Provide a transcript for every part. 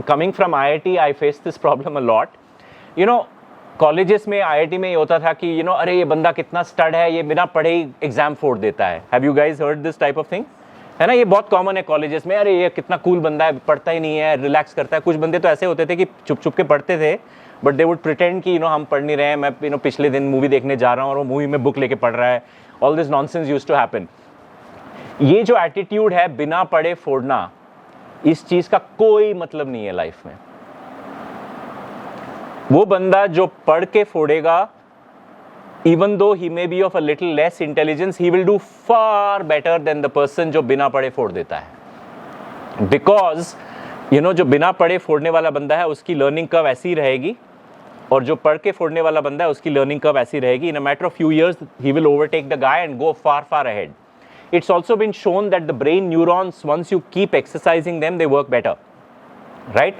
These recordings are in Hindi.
coming from IIT, I faced this problem a lot. You know, colleges में IIT में ये होता था कि अरे ये बंदा कितना स्टड है, ये बिना पढ़े ही एग्जाम फोड़ देता है. Have you guys heard this type of thing? है ना, ये बहुत कॉमन है कॉलेजेस में. अरे ये कितना कूल बंदा है, पढ़ता ही नहीं है, रिलैक्स करता है. कुछ बंदे तो ऐसे होते थे कि चुप चुप के पढ़ते थे, बट दे वुड प्रिटेंड कि हम पढ़ नहीं रहे हैं, मैं पिछले दिन मूवी देखने जा रहा हूँ और वो मूवी में बुक लेके पढ़ रहा है. All this nonsense used to happen. ये जो एटीट्यूड है बिना पढ़े फोड़ना, इस चीज का कोई मतलब नहीं है लाइफ में. वो बंदा जो पढ़ के फोड़ेगा, even though he may be of a little less intelligence, he will do far better than the person जो बिना पढ़े फोड़ देता है. Because जो बिना पढ़े फोड़ने वाला बंदा है उसकी लर्निंग कर्व ऐसी रहेगी, और जो पढ़ के फोड़ने वाला बंदा है उसकी लर्निंग कर्व ऐसी रहेगी. In a matter of few years, he will overtake the guy and go far, far ahead. It's also been shown that the brain neurons, once you keep exercising them, they work better, right?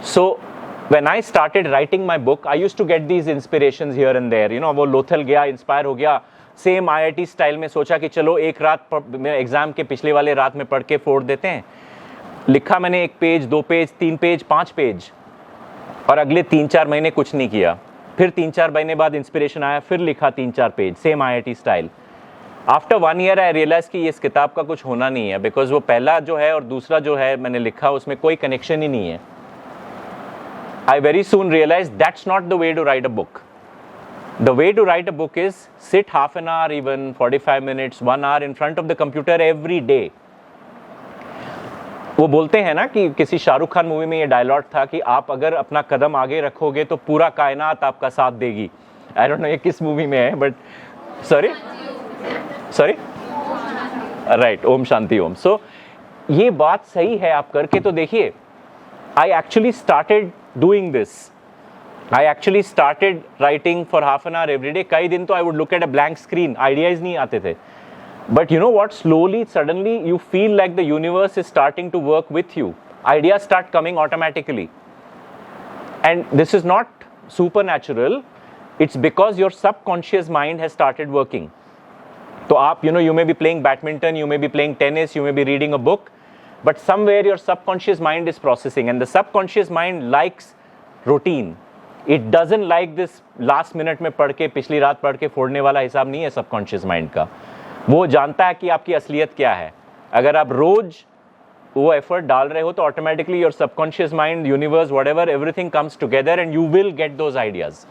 So when I started writing my book, I used to get these inspirations here and there. वो लोथल गया, इंस्पायर हो गया, सेम IIT स्टाइल में सोचा कि चलो एक रात एग्जाम के पिछले वाले रात में पढ़ के फोड़ देते हैं. लिखा मैंने 1 पेज, 2 पेज, 3 पेज, 5 पेज, और अगले 3-4 महीने कुछ नहीं किया. फिर 3-4 महीने बाद इंस्पिरेशन आया, फिर लिखा 3-4 page, same IIT style. After 1 year I realise कि इस किताब का कुछ होना नहीं है, बिकॉज वो पहला जो है और दूसरा जो है मैंने लिखा उसमें कोई कनेक्शन ही नहीं है. I very soon realized that's not the way to write a book. The way to write a book is sit half an hour, even 45 minutes, 1 hour in front of the computer every day. वो बोलते हैं ना कि किसी शाहरुख खान मूवी में ये डायलॉग था कि आप अगर अपना कदम आगे रखोगे तो पूरा कायनात आपका साथ देगी. I don't know ये किस मूवी में है, but sorry, right, Om Shanti Om. So ये बात सही है, आप करके तो देखिए. I actually started doing this. I actually started writing for half an hour every day. कई दिन तो I would look at a blank screen. Ideas नहीं आते थे. But you know what? Slowly, suddenly, you feel like the universe is starting to work with you. Ideas start coming automatically. And this is not supernatural. It's because your subconscious mind has started working. तो आप, you may be playing badminton, you may be playing tennis, you may be reading a book. But somewhere your subconscious mind is processing, and the subconscious mind likes routine. It doesn't like this last minute में पढ़ के, पिछली रात पढ़ के फोड़ने वाला हिसाब नहीं है subconscious mind का. वो जानता है कि आपकी असलियत क्या है. अगर आप रोज वो एफर्ट डाल रहे हो तो automatically your subconscious mind, universe, whatever, everything comes together and you will get those ideas.